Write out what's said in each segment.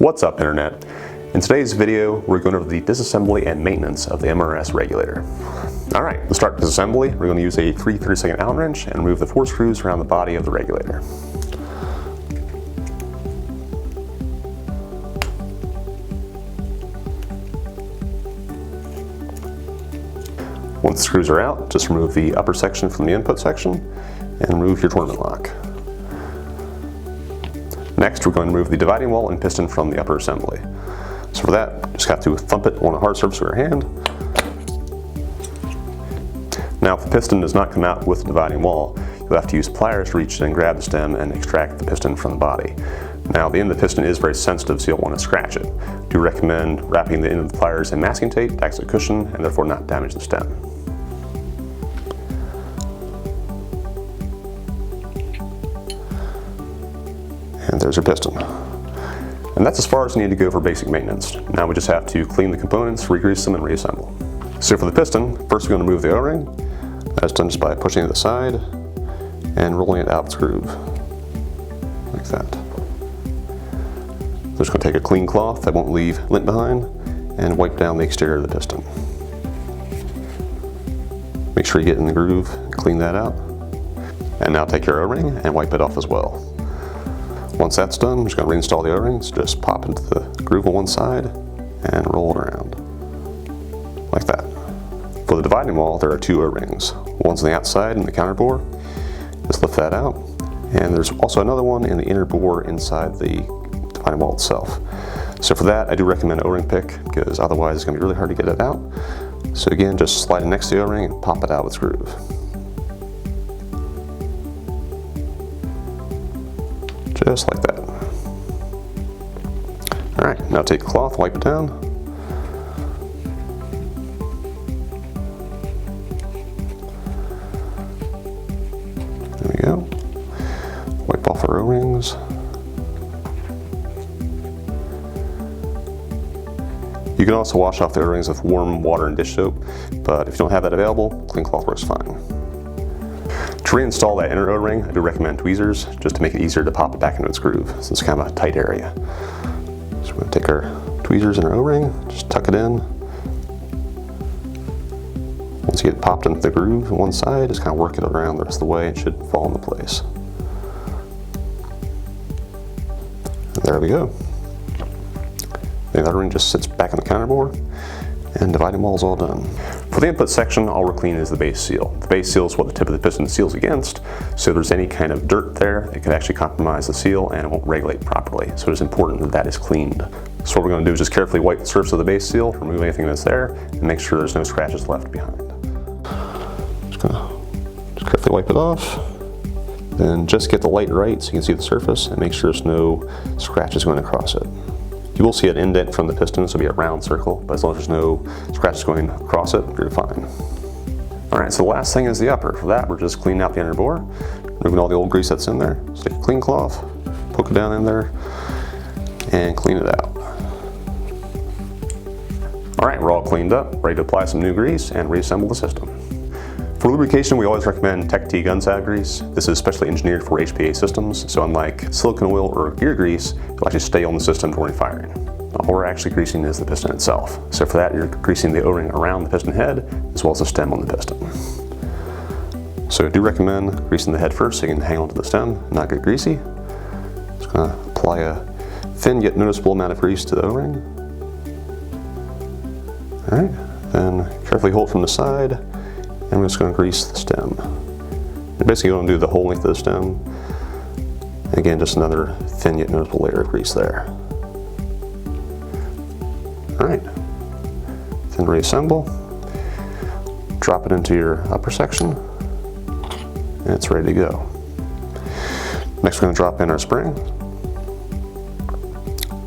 What's up, Internet? In today's video, we're going over the disassembly and maintenance of the MRS regulator. Alright, to start disassembly, we're going to use a 3/32 Allen wrench and remove the 4 screws around the body of the regulator. Once the screws are out, just remove the upper section from the input section and remove your tournament lock. Next, we're going to remove the dividing wall and piston from the upper assembly. So for that, just have to thump it on a hard surface with your hand. Now, if the piston does not come out with the dividing wall, you'll have to use pliers to reach in and grab the stem and extract the piston from the body. Now, the end of the piston is very sensitive, so you'll want to scratch it. I do recommend wrapping the end of the pliers in masking tape to act as a cushion and therefore not damage the stem. And there's your piston. And that's as far as you need to go for basic maintenance. Now we just have to clean the components, re-grease them, and reassemble. So for the piston, first we're going to remove the O-ring. That's done just by pushing it to the side and rolling it out of its groove, like that. Just going to take a clean cloth that won't leave lint behind and wipe down the exterior of the piston. Make sure you get in the groove, clean that out. And now take your O-ring and wipe it off as well. Once that's done, I'm just going to reinstall the O-rings. Just pop into the groove on one side and roll it around, like that. For the dividing wall, there are 2 O-rings. One's on the outside in the counter bore. Just lift that out. And there's also another one in the inner bore inside the dividing wall itself. So for that, I do recommend an O-ring pick, because otherwise it's going to be really hard to get it out. So again, just slide it next to the O-ring and pop it out with its groove. Just like that. Alright, now take a cloth, wipe it down. There we go. Wipe off our O-rings. You can also wash off the O-rings with warm water and dish soap, but if you don't have that available, clean cloth works fine. To reinstall that inner O-ring, I do recommend tweezers, just to make it easier to pop it back into its groove, since it's kind of a tight area. So we're going to take our tweezers and our O-ring, just tuck it in. Once you get it popped into the groove on one side, just kind of work it around the rest of the way. It should fall into place. And there we go. The O-ring just sits back on the counter bore, and dividing wall is all done. For the input section, all we're cleaning is the base seal. The base seal is what the tip of the piston seals against, so if there's any kind of dirt there, it can actually compromise the seal and it won't regulate properly. So it's important that that is cleaned. So what we're going to do is just carefully wipe the surface of the base seal, remove anything that's there, and make sure there's no scratches left behind. Just carefully wipe it off. Then just get the light right so you can see the surface and make sure there's no scratches going across it. You will see an indent from the piston, so it'll be a round circle, but as long as there's no scratches going across it, you're fine. Alright, so the last thing is the upper. For that, we're just cleaning out the inner bore, removing all the old grease that's in there. Just take a clean cloth, poke it down in there, and clean it out. Alright, we're all cleaned up, ready to apply some new grease and reassemble the system. For lubrication, we always recommend Tech T gunsalve grease. This is specially engineered for HPA systems, so unlike silicone oil or gear grease, it'll actually stay on the system during firing. All we're actually greasing is the piston itself. So for that, you're greasing the O-ring around the piston head, as well as the stem on the piston. So I do recommend greasing the head first so you can hang onto the stem, not get greasy. Just gonna apply a thin yet noticeable amount of grease to the O-ring. Alright, then carefully hold from the side. And we're just going to grease the stem. You're basically going to do the whole length of the stem. Again, just another thin yet noticeable layer of grease there. Alright. Then reassemble. Drop it into your upper section. And it's ready to go. Next, we're going to drop in our spring.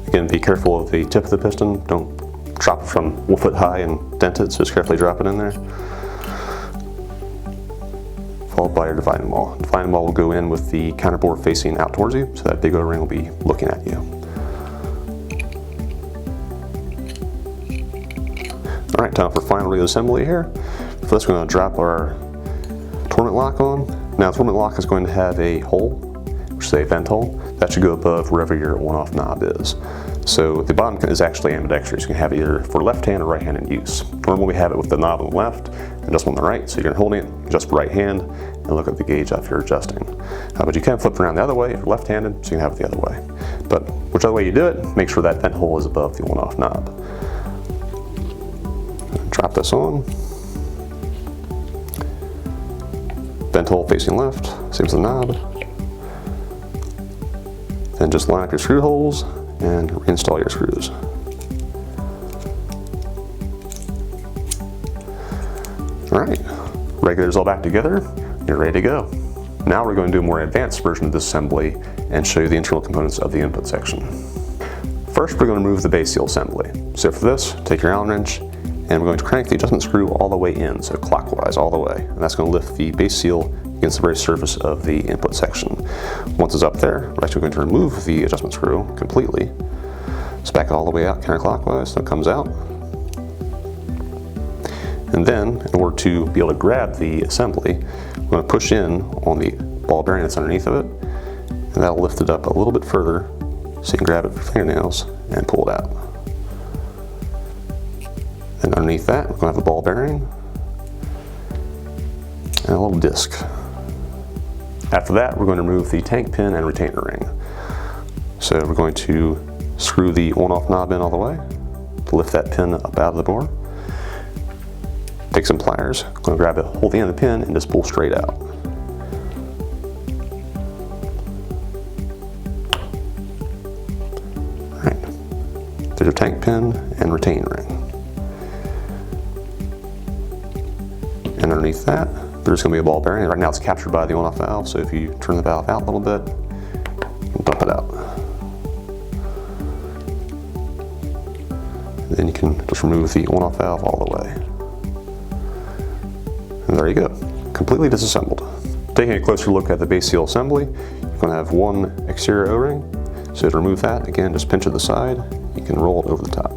Again, be careful of the tip of the piston. Don't drop it from 1 foot high and dent it, so just carefully drop it in there. Followed by your dividing wall. The dividing wall will go in with the counter bore facing out towards you, so that big O-ring will be looking at you. Alright, time for final reassembly here. For this, we're going to drop our tournament lock on. Now, the tournament lock is going to have a hole which is a vent hole, that should go above wherever your on-off knob is. So the bottom is actually ambidextrous. You can have it either for left hand or right hand in use. Normally we have it with the knob on the left and adjustment on the right, so you're holding it, adjust right hand, and look at the gauge if you're adjusting. But you can flip it around the other way if you're left-handed, so you can have it the other way. But whichever way you do it, make sure that vent hole is above the on-off knob. Drop this on. Vent hole facing left, same as the knob. Then just line up your screw holes and reinstall your screws. All right, regulators all back together, you're ready to go. Now we're going to do a more advanced version of this assembly and show you the internal components of the input section. First, we're going to remove the base seal assembly. So for this, take your Allen wrench, and we're going to crank the adjustment screw all the way in, so clockwise all the way. And that's going to lift the base seal against the very surface of the input section. Once it's up there, we're actually going to remove the adjustment screw completely. So back it all the way out counterclockwise, so it comes out. And then, in order to be able to grab the assembly, we're going to push in on the ball bearing that's underneath of it, and that'll lift it up a little bit further so you can grab it with your fingernails and pull it out. And underneath that, we're going to have the ball bearing and a little disc. After that, we're going to remove the tank pin and retainer ring. So we're going to screw the on-off knob in all the way to lift that pin up out of the bore. Take some pliers, I'm going to grab it, hold the end of the pin, and just pull straight out. All right, there's your tank pin and retaining ring. And underneath that, there's going to be a ball bearing. Right now it's captured by the on-off valve, so if you turn the valve out a little bit, dump it out. And then you can just remove the on-off valve all the way. And there you go, completely disassembled. Taking a closer look at the base seal assembly, you're going to have one exterior O-ring. So to remove that, again, just pinch at the side, you can roll it over the top.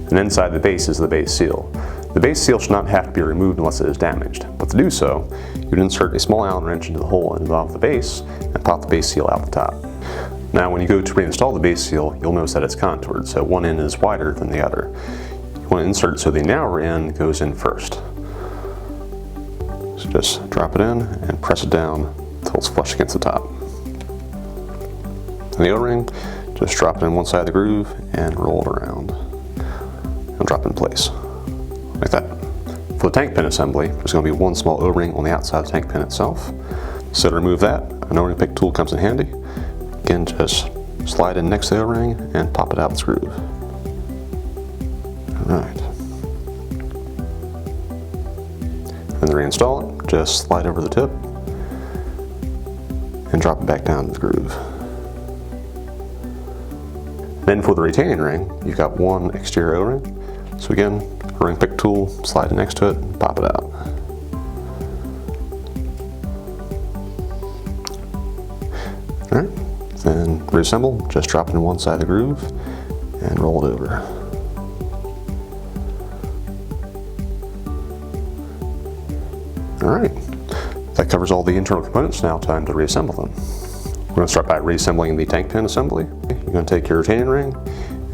And inside the base is the base seal. The base seal should not have to be removed unless it is damaged, but to do so, you would insert a small Allen wrench into the hole involved the base and pop the base seal out the top. Now when you go to reinstall the base seal, you'll notice that it's contoured, so one end is wider than the other. You want to insert it so the narrower end goes in first. So just drop it in and press it down until it's flush against the top. And the O-ring, just drop it in one side of the groove and roll it around. And drop it in place, like that. For the tank pin assembly, there's going to be one small O-ring on the outside of the tank pin itself. So to remove that, an O-ring pick tool comes in handy. Again, just slide in next to the O-ring and pop it out of the groove. Alright. And to reinstall it, just slide over the tip and drop it back down to the groove. Then for the retaining ring, you've got one exterior O-ring. So again, O-ring pick tool, slide it next to it, and pop it out. Alright, then reassemble, just drop it in one side of the groove and roll it over. Alright, that covers all the internal components. Now time to reassemble them. We're going to start by reassembling the tank pin assembly. You're going to take your retaining ring,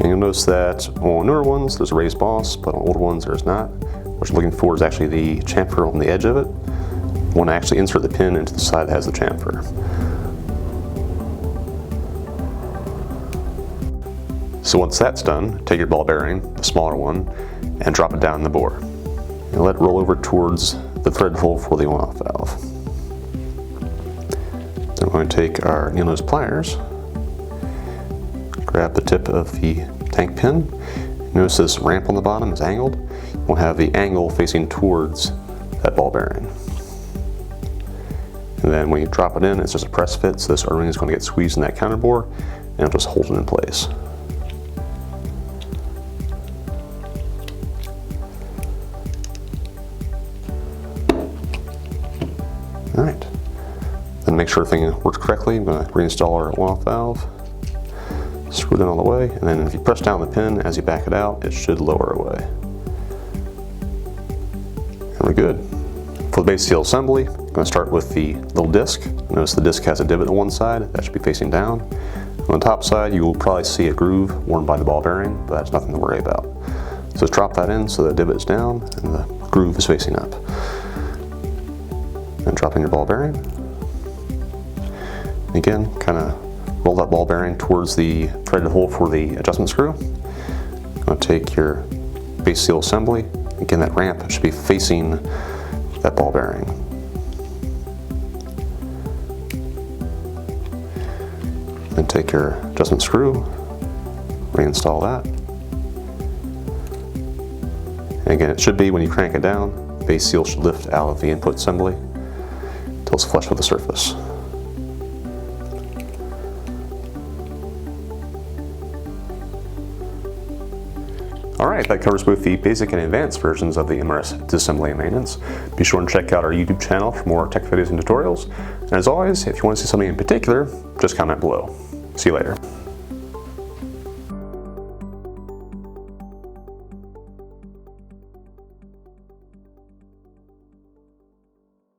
and you'll notice that on newer ones there's a raised boss, but on older ones there's not. What you're looking for is actually the chamfer on the edge of it. You want to actually insert the pin into the side that has the chamfer. So once that's done, take your ball bearing, the smaller one, and drop it down in the bore. And let it roll over towards the thread hole for the on-off valve. Then we're going to take our needle nose pliers, grab the tip of the tank pin. Notice this ramp on the bottom is angled. We'll have the angle facing towards that ball bearing. And then when you drop it in, it's just a press fit, so this O-ring is going to get squeezed in that counter bore, and it'll just hold it in place. Alright, then make sure everything works correctly. I'm going to reinstall our on-off valve, screw it in all the way, and then if you press down the pin as you back it out, it should lower away. And we're good. For the base seal assembly, I'm going to start with the little disc. Notice the disc has a divot on one side, that should be facing down. On the top side, you will probably see a groove worn by the ball bearing, but that's nothing to worry about. So just drop that in so the divot is down and the groove is facing up. And drop in your ball bearing. And again, kind of roll that ball bearing towards the threaded hole for the adjustment screw. I'm going to take your base seal assembly. Again, that ramp should be facing that ball bearing. Then take your adjustment screw, reinstall that. And again, it should be when you crank it down, the base seal should lift out of the input assembly until it's flush with the surface. Alright, that covers both the basic and advanced versions of the MRS disassembly and maintenance. Be sure and check out our YouTube channel for more tech videos and tutorials. And as always, if you want to see something in particular, just comment below. See you later.